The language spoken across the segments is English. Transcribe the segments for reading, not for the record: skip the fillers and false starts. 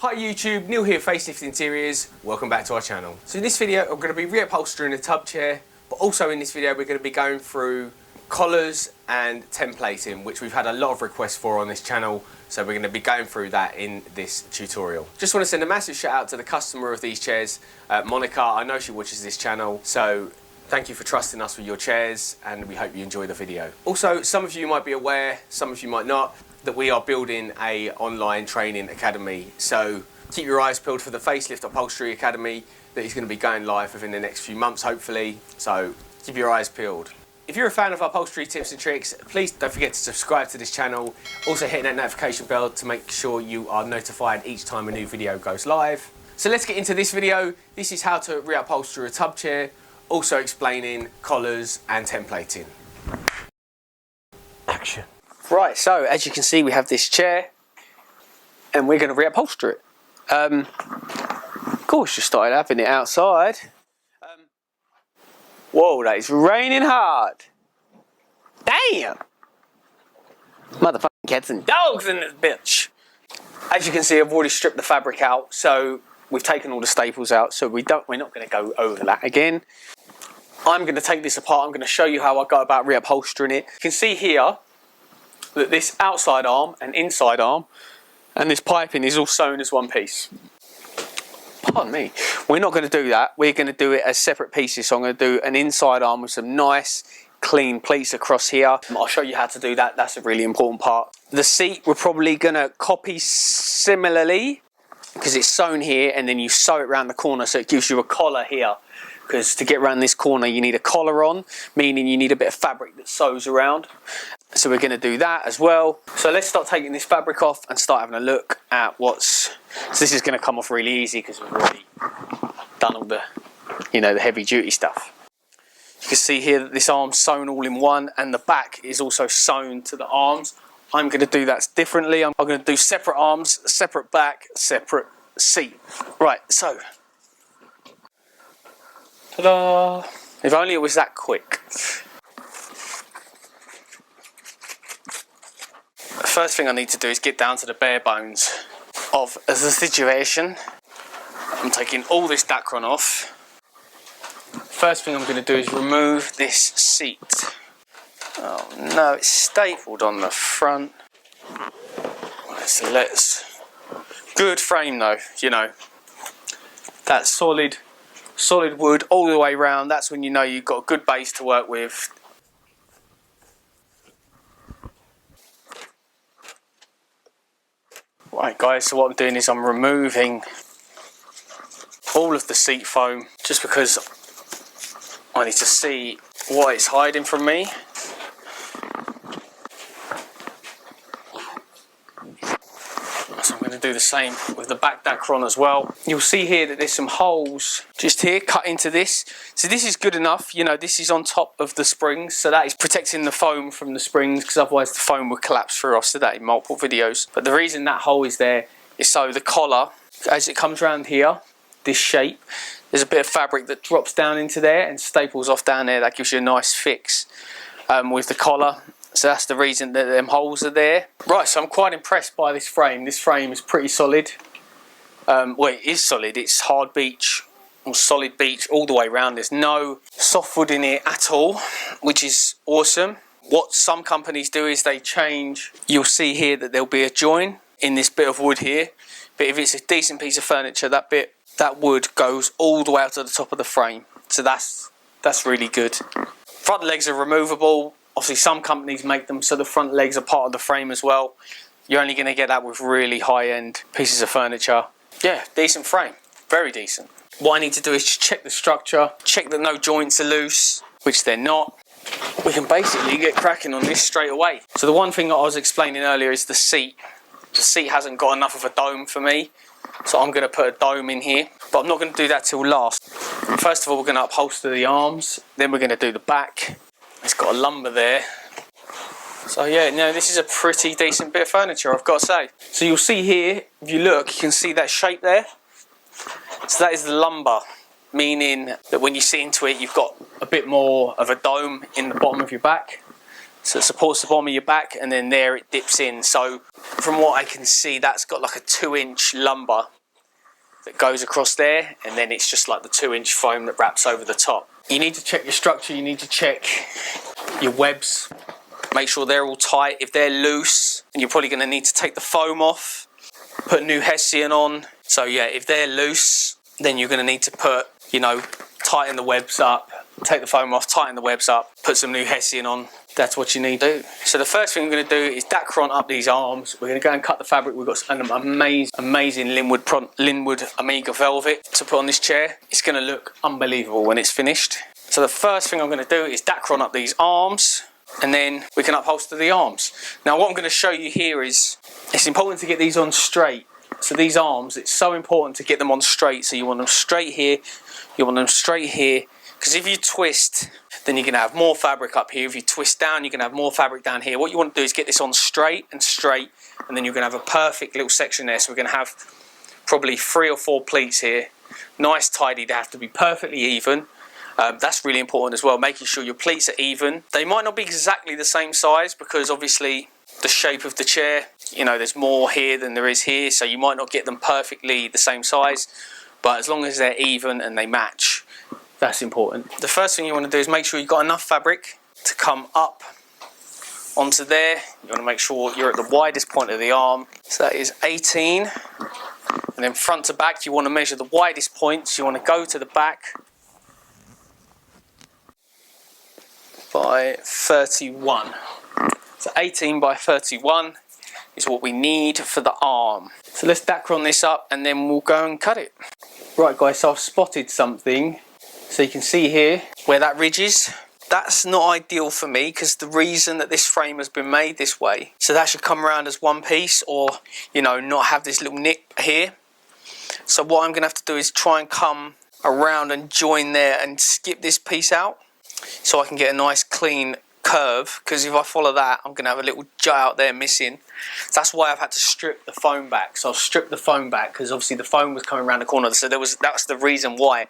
Hi YouTube, Neil here, Facelift Interiors. Welcome back to our channel. So in this video I'm going to be reupholstering a tub chair, but also in this video we're going to be going through collars and templating, which we've had a lot of requests for on this channel, so we're going to be going through that in this tutorial. Just want to send a massive shout out to the customer of these chairs, Monica. I know she watches this channel, so thank you for trusting us with your chairs and we hope you enjoy the video. Also, some of you might be aware, some of you might not, that we are building a online training academy, so keep your eyes peeled for the Facelift Upholstery Academy that is going to be going live within the next few months hopefully, so keep your eyes peeled. If you're a fan of upholstery tips and tricks, please don't forget to subscribe to this channel, also hit that notification bell to make sure you are notified each time a new video goes live. So let's get into this video. This is how to reupholster a tub chair, also explaining collars and templating. Action. Right, so as you can see we have this chair and we're going to reupholster it. Of course you started having it outside. Whoa, that is raining hard. Damn! Motherfucking cats and dogs in this bitch. As you can see I've already stripped the fabric out, so we've taken all the staples out, so we're not going to go over that again. I'm going to take this apart, I'm going to show you how I go about reupholstering it. You can see here that this outside arm and inside arm and this piping is all sewn as one piece. Pardon me. We're not going to do that. We're going to do it as separate pieces. So I'm going to do an inside arm with some nice clean pleats across here. I'll show you how to do that. That's a really important part. The seat we're probably going to copy similarly because it's sewn here and then you sew it around the corner so it gives you a collar here. Because to get around this corner you need a collar on, meaning you need a bit of fabric that sews around. So we're going to do that as well. So let's start taking this fabric off and start having a look at what's... So this is going to come off really easy because we've already done all the, the heavy duty stuff. You can see here that this arm's sewn all in one and the back is also sewn to the arms. I'm going to do that differently. I'm going to do separate arms, separate back, separate seat. Right, so... Ta-da! If only it was that quick. The first thing I need to do is get down to the bare bones of the situation. I'm taking all this Dacron off. First thing I'm going to do is remove this seat. Oh no, it's stapled on the front. Let's good frame though, That's solid wood all the way around. That's when you know you've got a good base to work with. Right guys, so what I'm doing is I'm removing all of the seat foam just because I need to see what it's hiding from me. So I'm going to do the same with the back Dacron as well. You'll see here that there's some holes just here cut into this. So this is good enough, this is on top of the springs, so that is protecting the foam from the springs because otherwise the foam would collapse through. I've said that in multiple videos. But the reason that hole is there is so the collar, as it comes around here, this shape, there's a bit of fabric that drops down into there and staples off down there. That gives you a nice fix with the collar. So that's the reason that them holes are there. Right, so I'm quite impressed by this frame. This frame is pretty solid. Well, it is solid. It's hard beech or solid beech all the way around. There's no softwood in it at all, which is awesome. What some companies do is they change. You'll see here that there'll be a join in this bit of wood here. But if it's a decent piece of furniture, that wood goes all the way out to the top of the frame. So that's really good. Front legs are removable. Obviously some companies make them so the front legs are part of the frame as well. You're only going to get that with really high-end pieces of furniture. Yeah, decent frame, very decent. What I need to do is just check the structure, check that no joints are loose, which they're not. We can basically get cracking on this straight away. So the one thing that I was explaining earlier is the seat. The seat hasn't got enough of a dome for me, so I'm going to put a dome in here, but I'm not going to do that till last. First of all, we're going to upholster the arms, then we're going to do the back. It's got a lumber there. So yeah, this is a pretty decent bit of furniture, I've got to say. So you'll see here, if you look, you can see that shape there. So that is the lumber, meaning that when you sit into it, you've got a bit more of a dome in the bottom of your back. So it supports the bottom of your back, and then there it dips in. So from what I can see, that's got like a 2-inch lumber that goes across there, and then it's just like the 2-inch foam that wraps over the top. You need to check your structure, you need to check your webs, make sure they're all tight. If they're loose, then you're probably going to need to take the foam off, put new Hessian on. So yeah, if they're loose, then you're going to need to put, you know, tighten the webs up, take the foam off, tighten the webs up, put some new Hessian on. That's what you need to do. So the first thing we're going to do is Dacron up these arms. We're going to go and cut the fabric. We've got an amazing Linwood Amiga velvet to put on this chair. It's going to look unbelievable when it's finished. So the first thing I'm going to do is Dacron up these arms, and then we can upholster the arms. Now what I'm going to show you here is, it's important to get these on straight. So these arms, it's so important to get them on straight. So you want them straight here, you want them straight here, because if you twist, then you're going to have more fabric up here. If you twist down, you're going to have more fabric down here. What you want to do is get this on straight, and then you're going to have a perfect little section there. So we're going to have probably 3 or 4 pleats here. Nice, tidy, they have to be perfectly even. That's really important as well, making sure your pleats are even. They might not be exactly the same size, because obviously the shape of the chair, you know, there's more here than there is here, so you might not get them perfectly the same size, but as long as they're even and they match, that's important. The first thing you want to do is make sure you've got enough fabric to come up onto there. You want to make sure you're at the widest point of the arm, so that is 18, and then front to back you want to measure the widest points. You want to go to the back by 31. So 18 by 31 is what we need for the arm. So let's Dacron this up and then we'll go and cut it. Right guys, so I've spotted something. So you can see here where that ridge is. That's not ideal for me, because the reason that this frame has been made this way, so that should come around as one piece, or, you know, not have this little nick here. So what I'm going to have to do is try and come around and join there and skip this piece out, so I can get a nice clean curve, because if I follow that, I'm going to have a little jut out there missing. So that's why I've had to strip the foam back. So I've stripped the foam back because obviously the foam was coming around the corner. So that's the reason why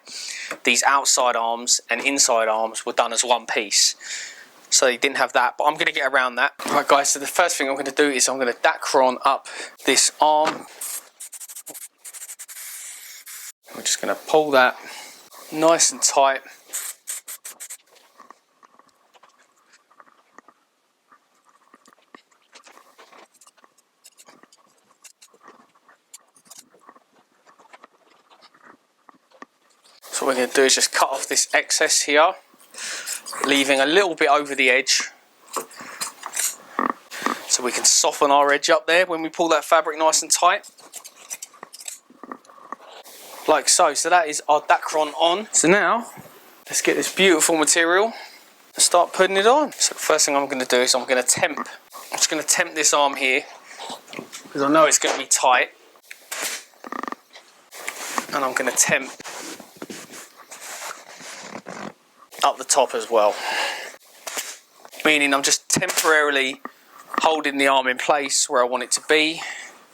these outside arms and inside arms were done as one piece. So they didn't have that, but I'm going to get around that. Right guys, so the first thing I'm going to do is I'm going to Dacron up this arm. We're just going to pull that nice and tight. So what we're going to do is just cut off this excess here, leaving a little bit over the edge, so we can soften our edge up there when we pull that fabric nice and tight. Like so. So that is our Dacron on. So now, let's get this beautiful material and start putting it on. So the first thing I'm going to do is I'm just going to temp this arm here, because I know it's going to be tight. And I'm going to temp up the top as well, meaning I'm just temporarily holding the arm in place where I want it to be.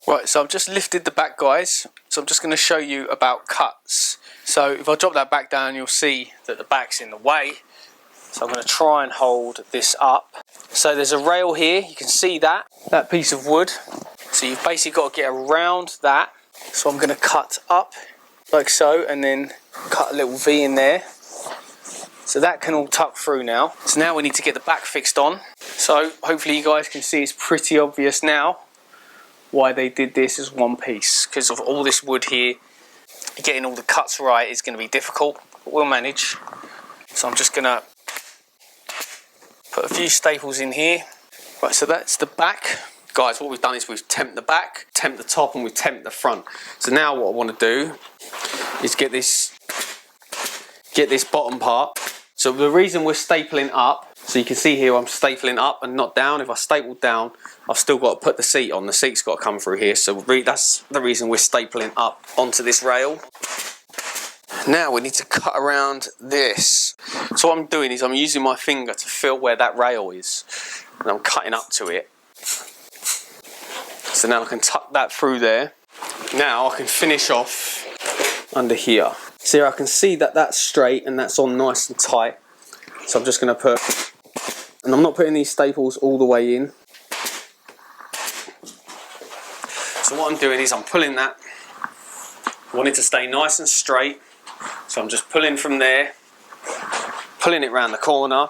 Right, so I've just lifted the back guys, so I'm just going to show you about cuts. So if I drop that back down, you'll see that the back's in the way, so I'm going to try and hold this up. So there's a rail here, you can see that piece of wood, so you've basically got to get around that. So I'm going to cut up like so, and then cut a little V in there. So that can all tuck through now. So now we need to get the back fixed on. So hopefully you guys can see it's pretty obvious now why they did this as one piece. Because of all this wood here, getting all the cuts right is going to be difficult, but we'll manage. So I'm just going to put a few staples in here. Right, so that's the back. Guys, what we've done is we've temped the back, temped the top, and we've temped the front. So now what I want to do is get this bottom part. So the reason we're stapling up, so you can see here I'm stapling up and not down. If I staple down, I've still got to put the seat on. The seat's got to come through here. So that's the reason we're stapling up onto this rail. Now we need to cut around this. So what I'm doing is I'm using my finger to feel where that rail is, and I'm cutting up to it. So now I can tuck that through there. Now I can finish off under here. So I can see that that's straight and that's on nice and tight. So I'm just going to put And I'm not putting these staples all the way in. So what I'm doing is I'm pulling that. I want it to stay nice and straight. So I'm just pulling from there, pulling it around the corner.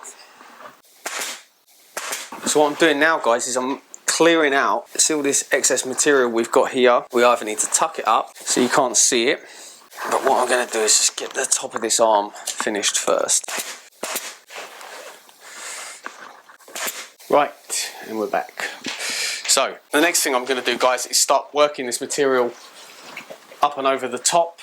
So what I'm doing now, guys, is I'm clearing out, see all this excess material we've got here. We either need to tuck it up so you can't see it, but what I'm going to do is just get the top of this arm finished first. Right, and we're back. So the next thing I'm going to do, guys, is start working this material up and over the top.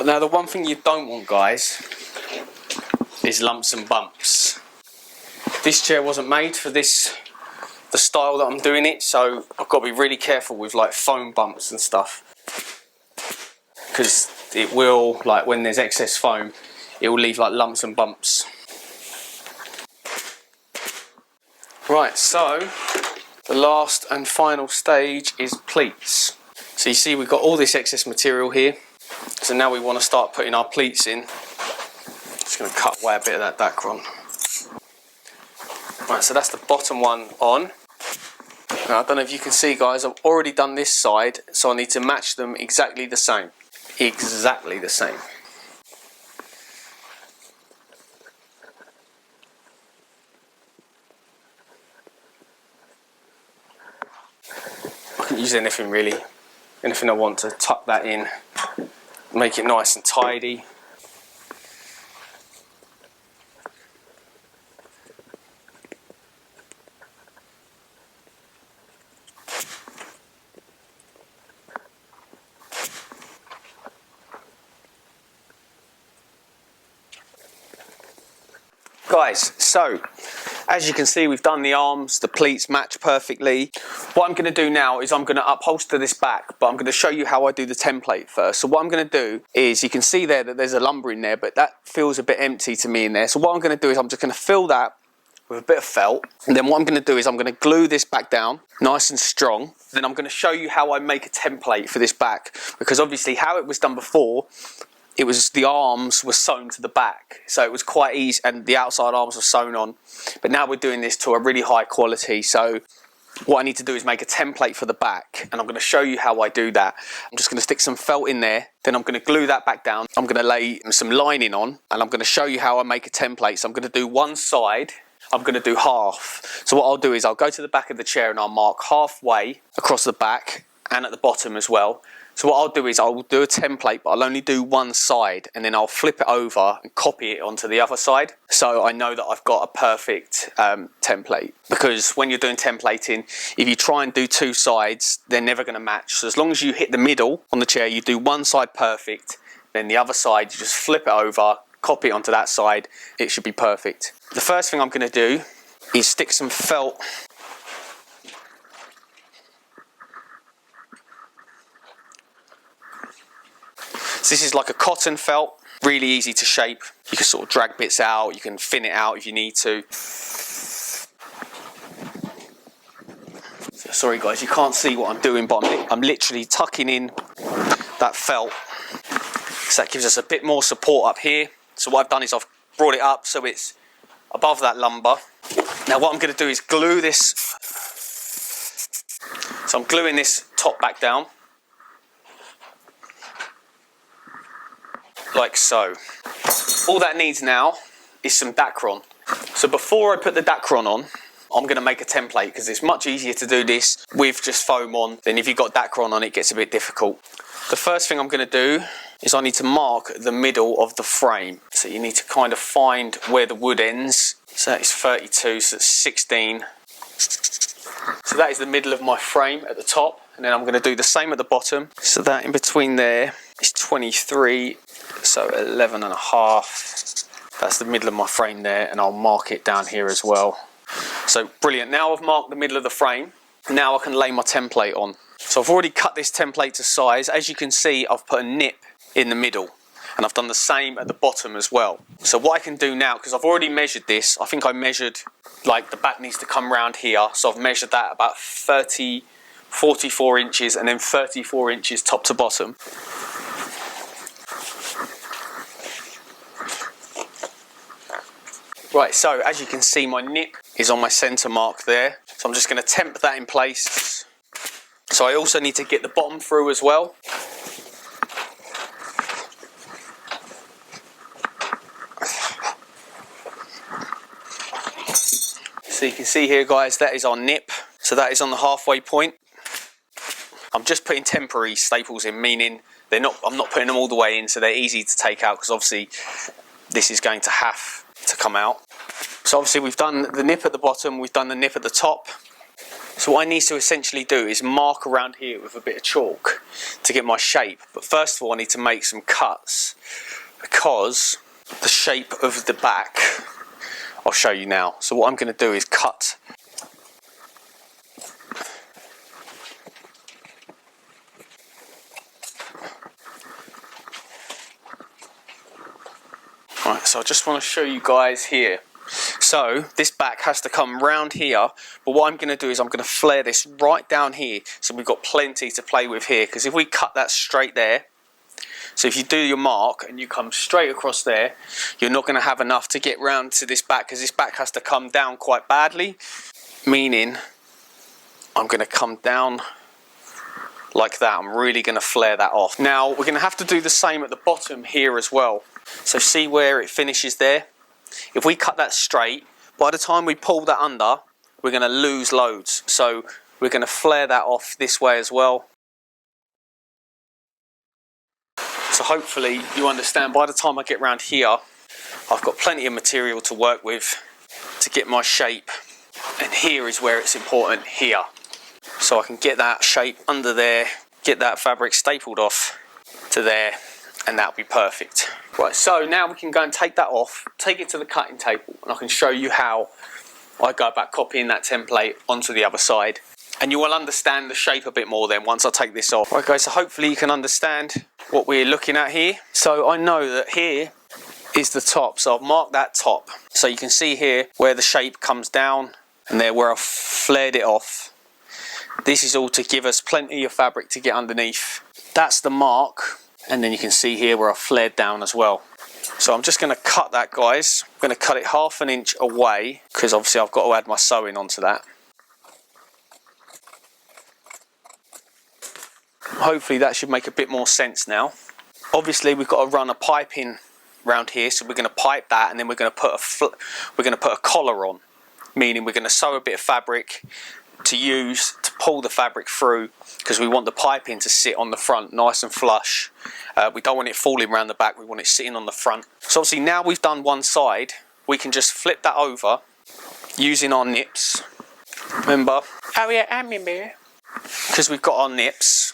Now the one thing you don't want, guys, is lumps and bumps. This chair wasn't made for the style that I'm doing it, so I've got to be really careful with like foam bumps and stuff, because it will, like when there's excess foam, it will leave like lumps and bumps. Right, so the last and final stage is pleats. So you see we've got all this excess material here. So now we want to start putting our pleats in. Just going to cut away a bit of that Dacron. Right, so that's the bottom one on. Now I don't know if you can see, guys, I've already done this side, so I need to match them exactly the same. Exactly the same. I can use anything really. Anything I want to tuck that in. Make it nice and tidy. Guys, so as you can see, we've done the arms, the pleats match perfectly. What I'm going to do now is I'm going to upholster this back, but I'm going to show you how I do the template first. So what I'm going to do is, you can see there that there's a lumber in there, but that feels a bit empty to me in there. So what I'm going to do is I'm just going to fill that with a bit of felt, and then what I'm going to do is I'm going to glue this back down nice and strong. Then I'm going to show you how I make a template for this back, because obviously how it was done before, it was the arms were sewn to the back, so it was quite easy, and the outside arms were sewn on. But now we're doing this to a really high quality, so what I need to do is make a template for the back, and I'm going to show you how I do that. I'm just going to stick some felt in there, then I'm going to glue that back down. I'm going to lay some lining on, and I'm going to show you how I make a template. So I'm going to do one side, I'm going to do half. So what I'll do is I'll go to the back of the chair and I'll mark halfway across the back and at the bottom as well. So what I'll do is I'll do a template, but I'll only do one side, and then I'll flip it over and copy it onto the other side. So I know that I've got a perfect template, because when you're doing templating, if you try and do two sides, they're never going to match. So as long as you hit the middle on the chair, you do one side perfect, then the other side, you just flip it over, copy it onto that side, it should be perfect. The first thing I'm going to do is stick some felt So this is like a cotton felt, really easy to shape. You can sort of drag bits out, you can thin it out if you need to. So sorry guys, you can't see what I'm doing, but I'm literally tucking in that felt. So that gives us a bit more support up here. So what I've done is I've brought it up so it's above that lumber. Now what I'm going to do is glue this. So I'm gluing this top back down. Like so. All that needs now is some Dacron. So before I put the Dacron on, I'm going to make a template, because it's much easier to do this with just foam on than if you've got Dacron on, it gets a bit difficult. The first thing I'm going to do is I need to mark the middle of the frame. So you need to kind of find where the wood ends. So that is 32, so that's 16. So that is the middle of my frame at the top, and then I'm going to do the same at the bottom. So that in between there is 23. So 11 and a half, that's the middle of my frame there, and I'll mark it down here as well. So brilliant, now I've marked the middle of the frame, now I can lay my template on. So I've already cut this template to size. As you can see, I've put a nip in the middle, and I've done the same at the bottom as well. So what I can do now, because I've already measured this, I think I measured like the back needs to come round here, so I've measured that about 44 inches and then 34 inches top to bottom. Right, so as you can see, my nip is on my centre mark there, so I'm just going to temp that in place. So I also need to get the bottom through as well. So you can see here, guys, that is our nip. So that is on the halfway point. I'm just putting temporary staples in, meaning I'm not putting them all the way in, so they're easy to take out, because obviously this is going to have to come out. So obviously we've done the nip at the bottom, we've done the nip at the top. So what I need to essentially do is mark around here with a bit of chalk to get my shape. But first of all, I need to make some cuts, because the shape of the back, I'll show you now. So what I'm going to do is cut. Right, so I just want to show you guys here. So this back has to come round here, but what I'm going to do is I'm going to flare this right down here, so we've got plenty to play with here. Because if we cut that straight there, so if you do your mark and you come straight across there, you're not going to have enough to get round to this back, because this back has to come down quite badly, meaning I'm going to come down like that. I'm really going to flare that off. Now we're going to have to do the same at the bottom here as well. So see where it finishes there? If we cut that straight, by the time we pull that under, we're going to lose loads. So we're going to flare that off this way as well. So hopefully you understand, by the time I get round here, I've got plenty of material to work with to get my shape. And here is where it's important, here. So I can get that shape under there, get that fabric stapled off to there, and that'll be perfect. Right, so now we can go and take that off, take it to the cutting table, and I can show you how I go about copying that template onto the other side. And you will understand the shape a bit more then once I take this off. Right guys, so hopefully you can understand what we're looking at here. So I know that here is the top, so I've marked that top. So you can see here where the shape comes down, and there where I've flared it off. This is all to give us plenty of fabric to get underneath. That's the mark. And then you can see here where I've flared down as well. So I'm just going to cut that, guys. I'm going to cut it 1/2 inch away, because obviously I've got to add my sewing onto that. Hopefully that should make a bit more sense now. Obviously we've got to run a piping round here, so we're going to pipe that, and then we're going to put a collar on, meaning we're going to sew a bit of fabric to use to pull the fabric through, because we want the piping to sit on the front nice and flush. We don't want it falling around the back, we want it sitting on the front. So obviously now we've done one side, we can just flip that over using our nips. Remember? Oh yeah, I remember. Because we've got our nips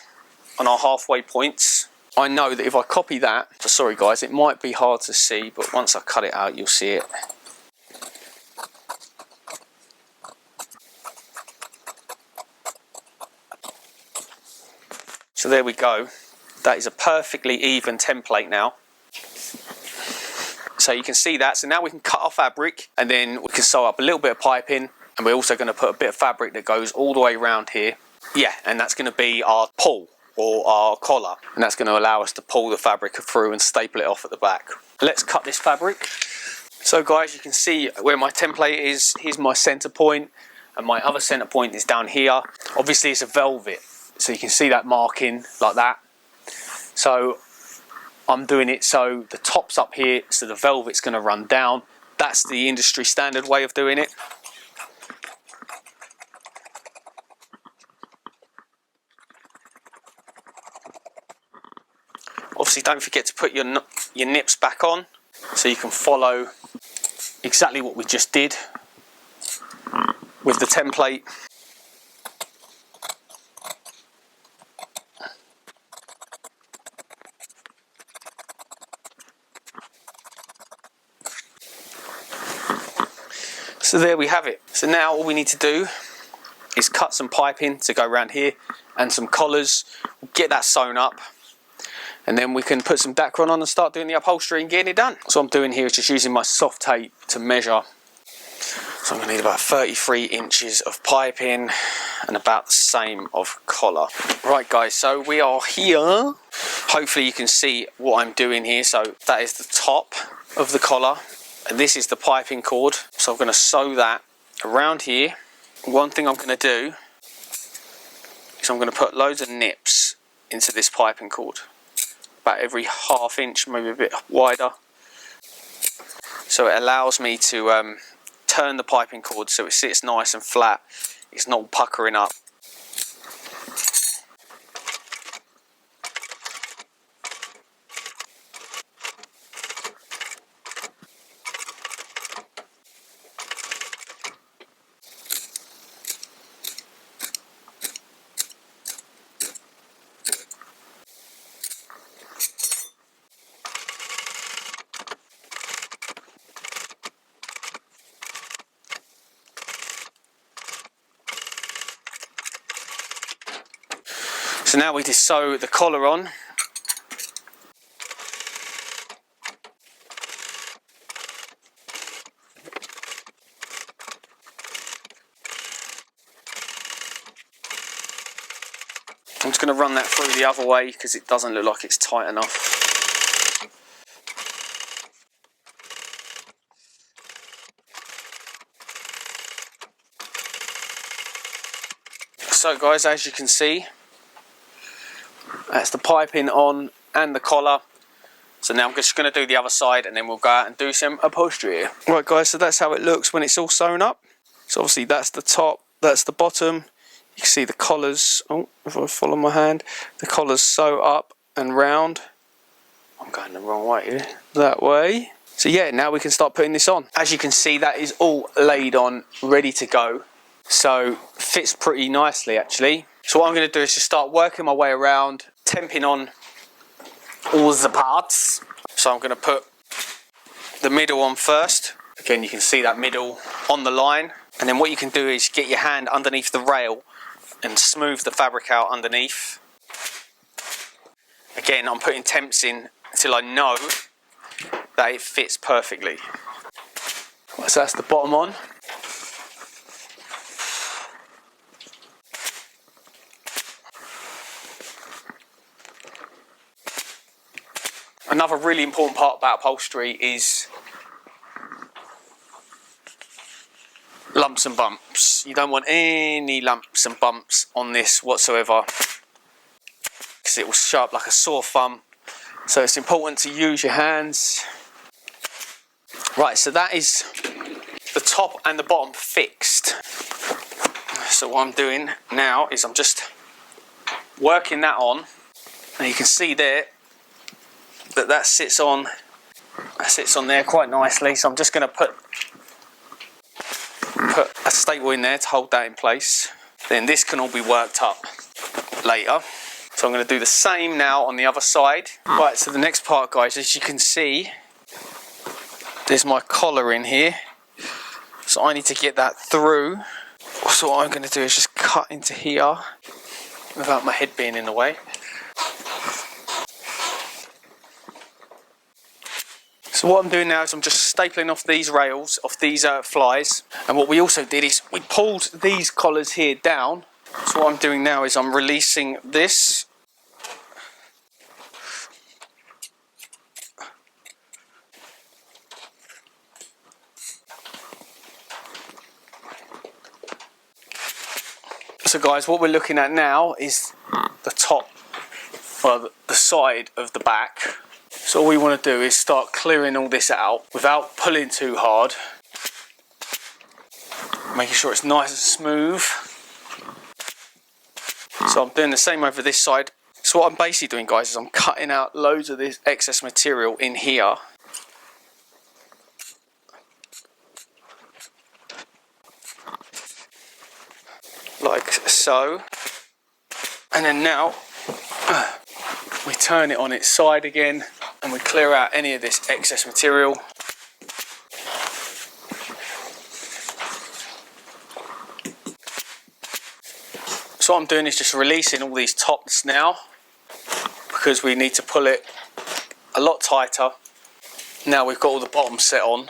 on our halfway points. I know that if I copy that, sorry guys, it might be hard to see, but once I cut it out you'll see it. So there we go. That is a perfectly even template now. So you can see that. So now we can cut our fabric, and then we can sew up a little bit of piping, and we're also going to put a bit of fabric that goes all the way around here. Yeah, and that's going to be our pull, or our collar, and that's going to allow us to pull the fabric through and staple it off at the back. Let's cut this fabric. So guys, you can see where my template is. Here's my center point, and my other center point is down here. Obviously it's a velvet, so you can see that marking like that. So I'm doing it so the top's up here, so the velvet's going to run down. That's the industry standard way of doing it. Obviously don't forget to put your nips back on, so you can follow exactly what we just did with the template. So there we have it. So now all we need to do is cut some piping to go around here and some collars. Get that sewn up, and then we can put some Dacron on and start doing the upholstery and getting it done. So what I'm doing here is just using my soft tape to measure. So I'm going to need about 33 inches of piping and about the same of collar. Right guys, so we are here. Hopefully you can see what I'm doing here. So that is the top of the collar and this is the piping cord. So I'm going to sew that around here. One thing I'm going to do is I'm going to put loads of nips into this piping cord. About every ½ inch, maybe a bit wider. So it allows me to turn the piping cord so it sits nice and flat. It's not puckering up. So now we just sew the collar on. I'm just going to run that through the other way because it doesn't look like it's tight enough. So guys, as you can see, that's the piping on and the collar. So now I'm just going to do the other side and then we'll go out and do some upholstery here. Right guys, so that's how it looks when it's all sewn up. So obviously that's the top, that's the bottom. You can see the collars, oh, if I follow my hand, the collars sew up and round. I'm going the wrong way here, that way. So yeah, now we can start putting this on. As you can see, that is all laid on, ready to go. So fits pretty nicely actually. So what I'm going to do is just start working my way around, temping on all the parts. So I'm going to put the middle on first. Again, you can see that middle on the line. And then what you can do is get your hand underneath the rail and smooth the fabric out underneath. Again, I'm putting temps in until I know that it fits perfectly. So that's the bottom on. Another really important part about upholstery is lumps and bumps. You don't want any lumps and bumps on this whatsoever because it will show up like a sore thumb. So it's important to use your hands. Right, so that is the top and the bottom fixed. So what I'm doing now is I'm just working that on, and you can see there that sits on there quite nicely. So I'm just going to put a staple in there to hold that in place. Then this can all be worked up later. So I'm going to do the same now on the other side. Right, so the next part guys, as you can see, there's my collar in here. So I need to get that through. So what I'm going to do is just cut into here without my head being in the way. So what I'm doing now is I'm just stapling off these rails, off these flies. And what we also did is we pulled these collars here down. So what I'm doing now is I'm releasing this. So guys, what we're looking at now is the top, well, the side of the back. So all we want to do is start clearing all this out without pulling too hard. Making sure it's nice and smooth. So I'm doing the same over this side. So what I'm basically doing guys is I'm cutting out loads of this excess material in here. Like so. And then now we turn it on its side again and we clear out any of this excess material. So what I'm doing is just releasing all these tops now, because we need to pull it a lot tighter. Now we've got all the bottoms set on.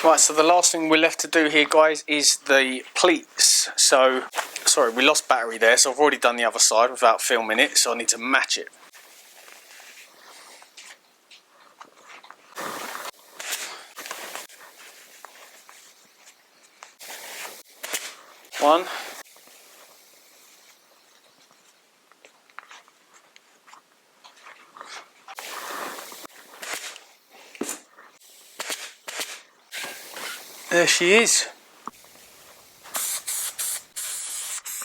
Right, so the last thing we're left to do here, guys, is the pleats. So, sorry, we lost battery there, so I've already done the other side without filming it, so I need to match it. One. There she is.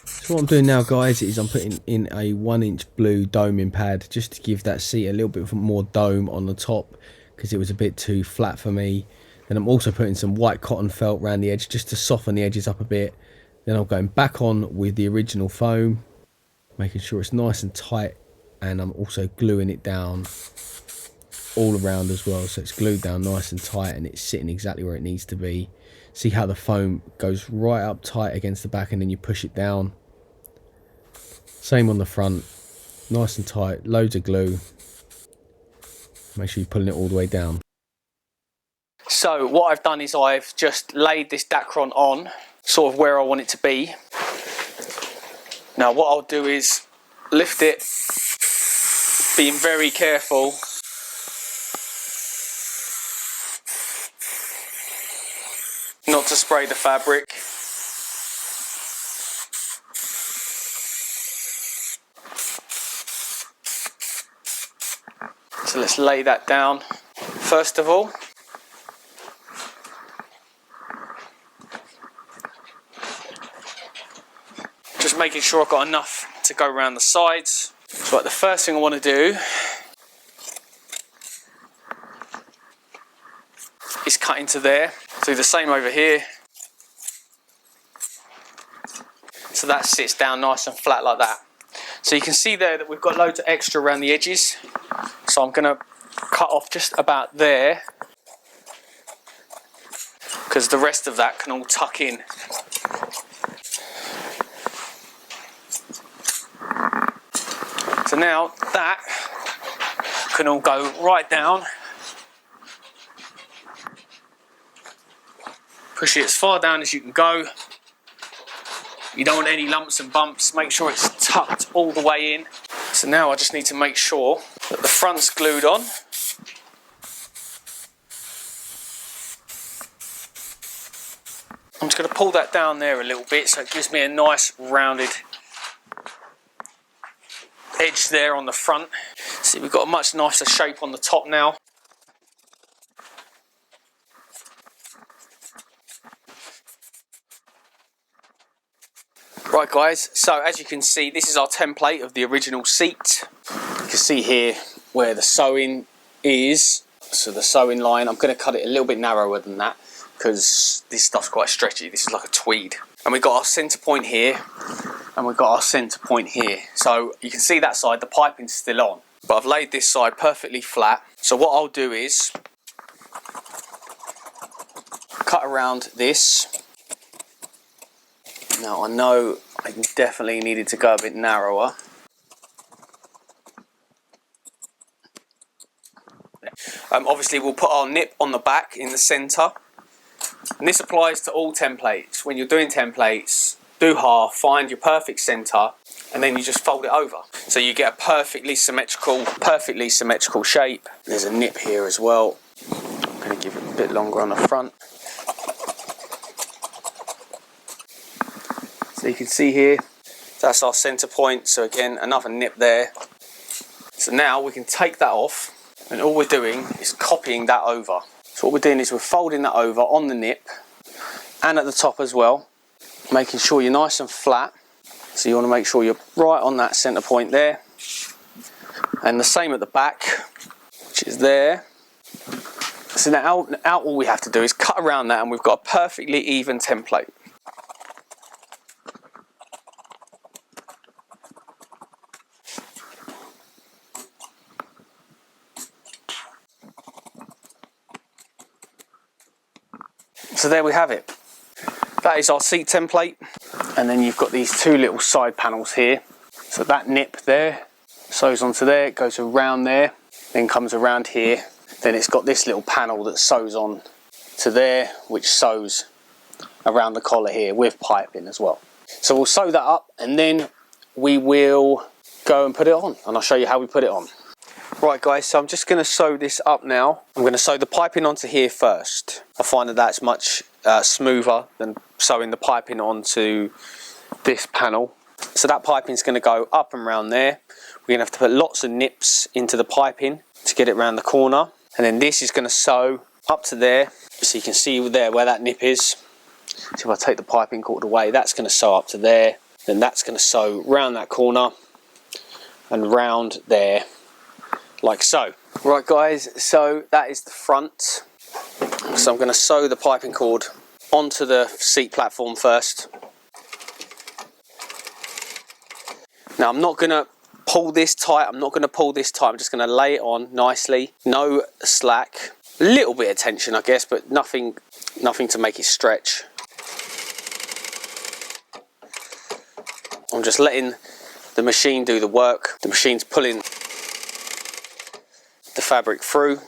So what I'm doing now, guys, is I'm putting in a 1-inch blue doming pad just to give that seat a little bit more dome on the top because it was a bit too flat for me. Then I'm also putting some white cotton felt around the edge just to soften the edges up a bit. Then I'm going back on with the original foam, making sure it's nice and tight, and I'm also gluing it down all around as well, so it's glued down nice and tight and it's sitting exactly where it needs to be. See how the foam goes right up tight against the back and then you push it down. Same on the front, nice and tight, loads of glue. Make sure you're pulling it all the way down. So what I've done is I've just laid this Dacron on sort of where I want it to be. Now what I'll do is lift it, being very careful. Not to spray the fabric. So let's lay that down. First of all, just making sure I've got enough to go around the sides. So the first thing I want to do is cut into there. Do the same over here. So that sits down nice and flat like that. So you can see there that we've got loads of extra around the edges. So I'm going to cut off just about there, because the rest of that can all tuck in. So now that can all go right down. Push it as far down as you can go. You don't want any lumps and bumps. Make sure it's tucked all the way in. So now I just need to make sure that the front's glued on. I'm just going to pull that down there a little bit so it gives me a nice rounded edge there on the front. See, we've got a much nicer shape on the top now. Right guys, so as you can see, this is our template of the original seat. You can see here where the sewing is. So the sewing line, I'm going to cut it a little bit narrower than that because this stuff's quite stretchy. This is like a tweed. And we've got our centre point here and we've got our centre point here. So you can see that side, the piping's still on. But I've laid this side perfectly flat. So what I'll do is cut around this. Now I know I definitely needed to go a bit narrower. Obviously we'll put our nip on the back in the centre. And this applies to all templates. When you're doing templates, do half, find your perfect centre, and then you just fold it over. So you get a perfectly symmetrical shape. There's a nip here as well. I'm going to give it a bit longer on the front. So you can see here, that's our centre point. So again, another nip there. So now we can take that off, and all we're doing is copying that over. So what we're doing is we're folding that over on the nip and at the top as well, making sure you're nice and flat. So you want to make sure you're right on that centre point there. And the same at the back, which is there. So now all we have to do is cut around that and we've got a perfectly even template. So there we have it. That is our seat template. And then you've got these two little side panels here. So that nip there sews onto there, it goes around there, then comes around here. Then it's got this little panel that sews on to there, which sews around the collar here with piping as well. So we'll sew that up and then we will go and put it on, and I'll show you how we put it on. Right guys, so I'm just going to sew this up now. I'm going to sew the piping onto here first. I find that that's much smoother than sewing the piping onto this panel. So that piping is going to go up and round there. We're going to have to put lots of nips into the piping to get it round the corner. And then this is going to sew up to there. So you can see there where that nip is. So if I take the piping cord away, that's going to sew up to there. Then that's going to sew round that corner and round there, like so. Right guys, so that is the front. So I'm going to sew the piping cord onto the seat platform first. Now I'm not going to pull this tight, I'm just going to lay it on nicely, no slack, a little bit of tension I guess, but nothing to make it stretch. I'm just letting the machine do the work. The machine's pulling the fabric through.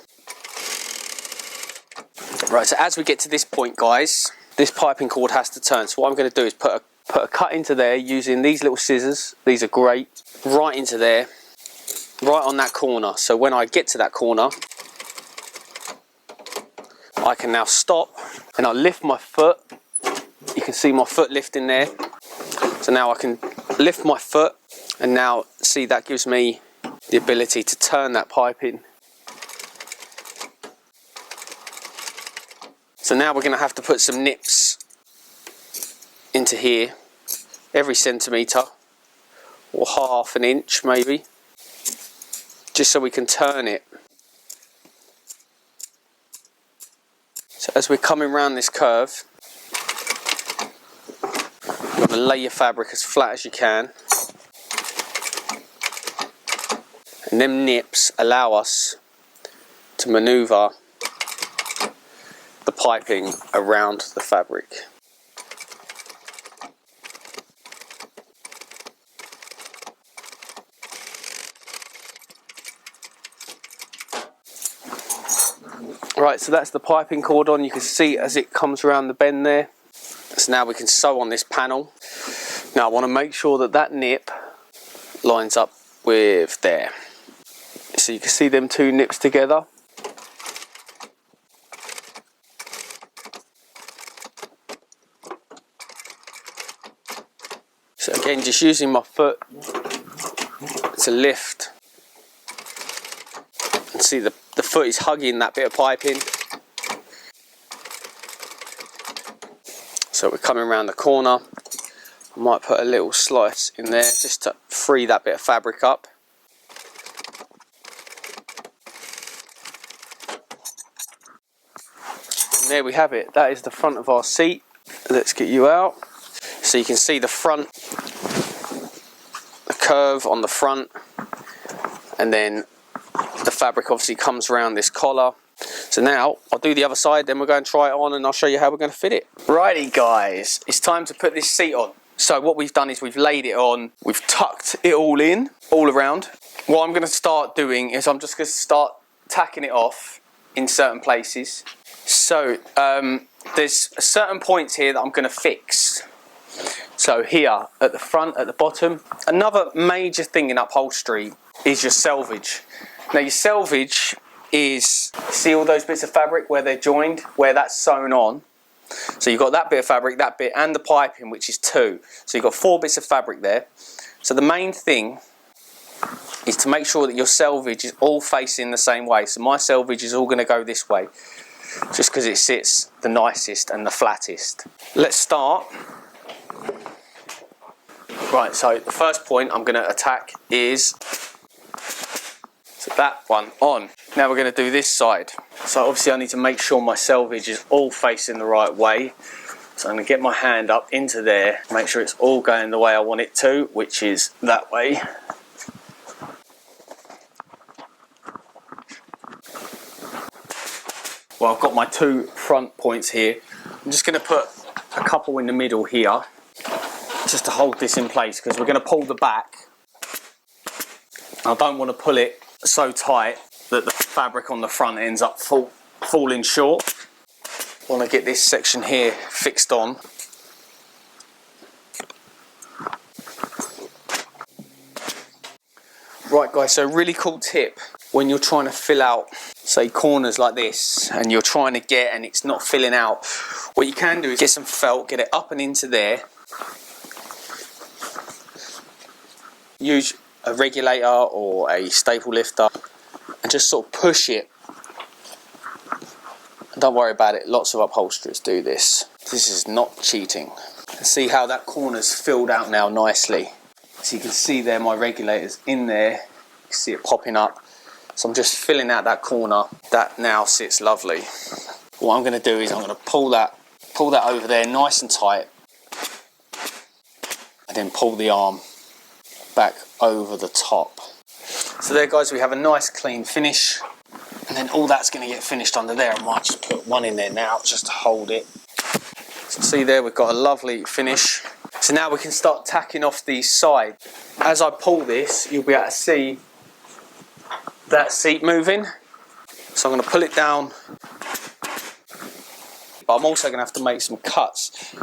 Right, so as we get to this point guys, this piping cord has to turn. So what I'm going to do is put a cut into there using these little scissors. These are great. Right into there, right on that corner. So when I get to that corner, I can now stop and I'll lift my foot. You can see my foot lifting there. So now I can lift my foot, and now see that gives me the ability to turn that piping. So now we're going to have to put some nips into here, every centimetre or half an inch maybe, just so we can turn it. So as we're coming around this curve, you're going to lay your fabric as flat as you can, and them nips allow us to manoeuvre the piping around the fabric. Right, so that's the piping cord on. You can see as it comes around the bend there. So now we can sew on this panel. Now I want to make sure that that nip lines up with there. So you can see them two nips together. So again, just using my foot to lift. And see the foot is hugging that bit of piping. So we're coming around the corner. I might put a little slice in there just to free that bit of fabric up. And there we have it. That is the front of our seat. Let's get you out. So you can see the front, the curve on the front, and then the fabric obviously comes around this collar. So now I'll do the other side, then we're going to try it on and I'll show you how we're going to fit it. Righty guys, it's time to put this seat on. So what we've done is we've laid it on, we've tucked it all in, all around. What I'm going to start doing is I'm just going to start tacking it off in certain places. So there's certain points here that I'm going to fix. So here, at the front, at the bottom. Another major thing in upholstery is your selvage. Now your selvage is, see all those bits of fabric where they're joined, where that's sewn on. So you've got that bit of fabric, that bit, and the piping, which is 2. So you've got 4 bits of fabric there. So the main thing is to make sure that your selvage is all facing the same way. So my selvage is all going to go this way, just because it sits the nicest and the flattest. Let's start. Right, so the first point I'm going to attack is that one on. Now we're going to do this side. So obviously I need to make sure my selvage is all facing the right way. So I'm going to get my hand up into there, make sure it's all going the way I want it to, which is that way. Well, I've got my 2 front points here. I'm just going to put a couple in the middle here, just to hold this in place, because we're going to pull the back. I don't want to pull it so tight that the fabric on the front ends up falling short. I want to get this section here fixed on. Right guys, so really cool tip when you're trying to fill out, say, corners like this, and you're trying to get and it's not filling out, what you can do is get some felt, get it up and into there, use a regulator or a staple lifter and just sort of push it. Don't worry about it, lots of upholsterers do this. This is not cheating. See how that corner's filled out now nicely. So you can see there my regulator's in there, you can see it popping up. So I'm just filling out that corner. That now sits lovely. What I'm going to do is I'm going to pull that over there nice and tight, and then pull the arm back over the top. So there guys, we have a nice clean finish, and then all that's going to get finished under there. I might just put one in there now just to hold it. So see there, we've got a lovely finish. So now we can start tacking off these sides. As I pull this, you'll be able to see that seat moving. So I'm going to pull it down, but I'm also going to have to make some cuts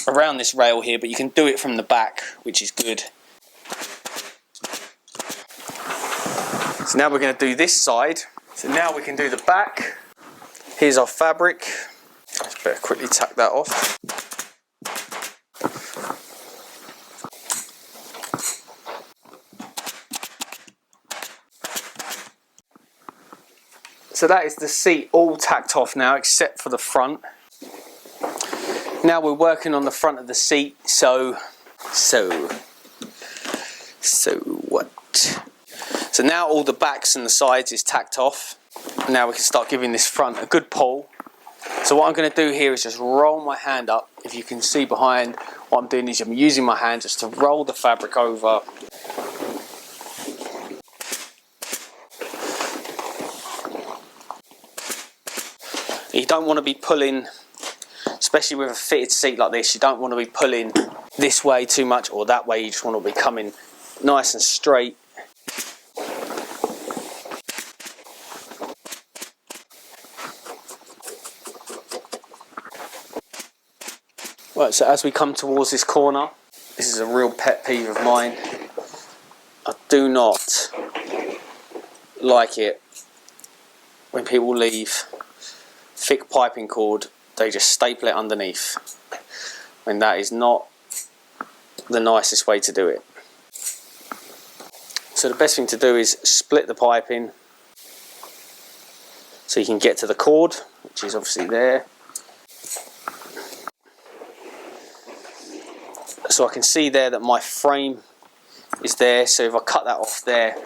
around this rail here, but you can do it from the back, which is good. So now we're going to do this side. So now we can do the back. Here's our fabric. Just better quickly tack that off. So that is the seat all tacked off now, except for the front. Now we're working on the front of the seat, so what? So now all the backs and the sides is tacked off. Now we can start giving this front a good pull. So what I'm going to do here is just roll my hand up. If you can see behind, what I'm doing is I'm using my hand just to roll the fabric over. You don't want to be pulling, especially with a fitted seat like this, you don't want to be pulling this way too much or that way. You just want to be coming nice and straight. Right, so as we come towards this corner, this is a real pet peeve of mine. I do not like it when people leave thick piping cord, they just staple it underneath. When that is not the nicest way to do it. So the best thing to do is split the piping so you can get to the cord, which is obviously there. So I can see there that my frame is there, so if I cut that off there,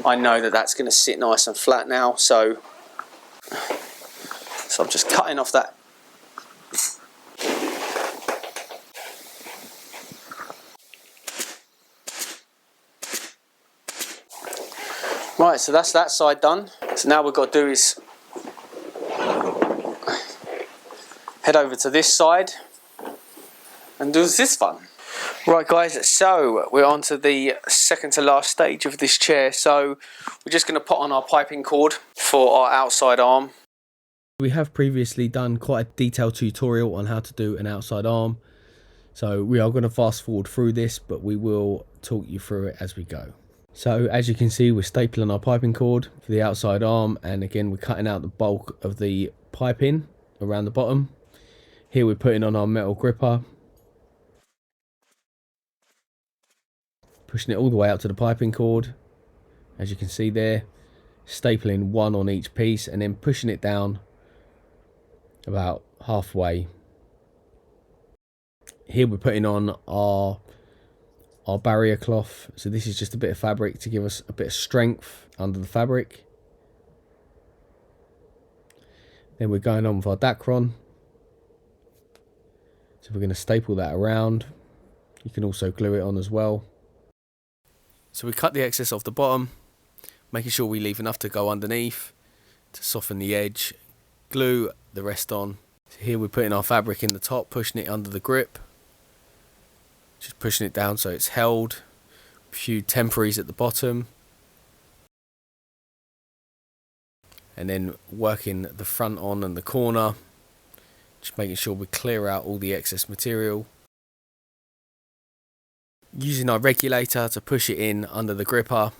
I know that that's going to sit nice and flat now. So I'm just cutting off that. Right, so that's that side done. So now what we've got to do is head over to this side and do this one. Right guys, so we're on to the second to last stage of this chair. So we're just going to put on our piping cord for our outside arm. We have previously done quite a detailed tutorial on how to do an outside arm. So we are going to fast forward through this, but we will talk you through it as we go. So as you can see, we're stapling our piping cord for the outside arm, and again we're cutting out the bulk of the piping around the bottom. Here we're putting on our metal gripper, pushing it all the way out to the piping cord, as you can see there, stapling one on each piece and then pushing it down about halfway. Here we're putting on our barrier cloth. So this is just a bit of fabric to give us a bit of strength under the fabric. Then we're going on with our dacron. So we're going to staple that around. You can also glue it on as well. So we cut the excess off the bottom, making sure we leave enough to go underneath to soften the edge, glue the rest on. So here we're putting our fabric in the top, pushing it under the grip, just pushing it down so it's held. A few temporaries at the bottom, and then working the front on and the corner, just making sure we clear out all the excess material. Using our regulator to push it in under the gripper,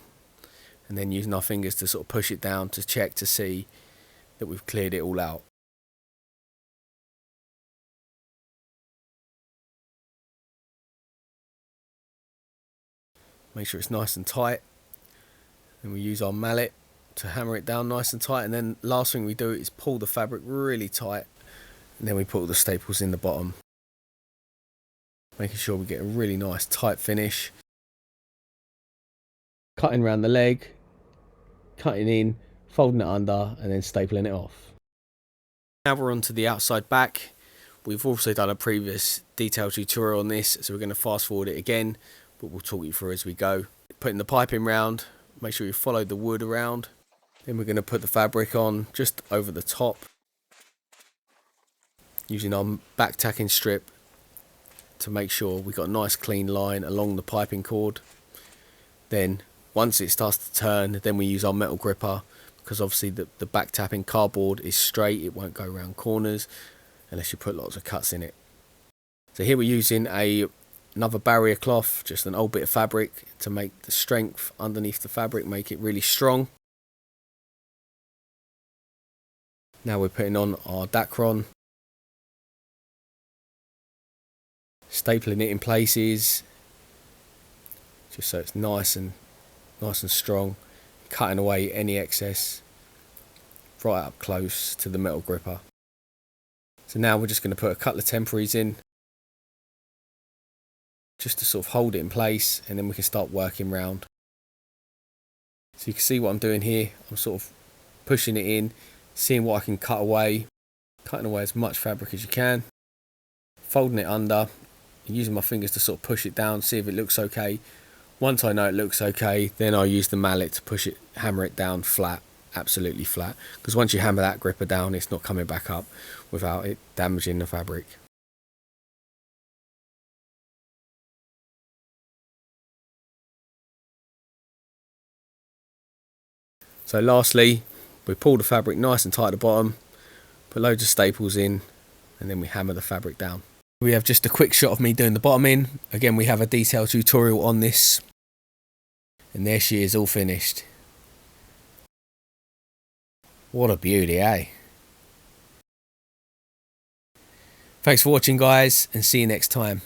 and then using our fingers to sort of push it down to check to see that we've cleared it all out. Make sure it's nice and tight. Then we use our mallet to hammer it down nice and tight, and then last thing we do is pull the fabric really tight, and then we put all the staples in the bottom, making sure we get a really nice tight finish. Cutting around the leg, cutting in, folding it under, and then stapling it off. Now we're on to the outside back. We've also done a previous detailed tutorial on this, so we're going to fast forward it again, but we'll talk you through as we go. Putting the piping round, make sure you follow the wood around. Then we're going to put the fabric on just over the top, using our back tacking strip to make sure we've got a nice clean line along the piping cord. Then once it starts to turn, then we use our metal gripper, because obviously the back tapping cardboard is straight, it won't go around corners unless you put lots of cuts in it. So here we're using another barrier cloth, just an old bit of fabric to make the strength underneath the fabric, make it really strong. Now we're putting on our dacron, stapling it in places just so it's nice and strong, cutting away any excess right up close to the metal gripper. So now we're just going to put a couple of temporaries in just to sort of hold it in place, and then we can start working round. So you can see what I'm doing here. I'm sort of pushing it in, seeing what I can cut away, cutting away as much fabric as you can, folding it under, and using my fingers to sort of push it down, see if it looks okay. Once I know it looks okay, then I'll use the mallet to push it, hammer it down flat, absolutely flat, because once you hammer that gripper down, it's not coming back up without it damaging the fabric. So lastly, we pull the fabric nice and tight at the bottom, put loads of staples in, and then we hammer the fabric down. We have just a quick shot of me doing the bottoming. Again, we have a detailed tutorial on this. And there she is, all finished. What a beauty, eh? Thanks for watching, guys, and see you next time.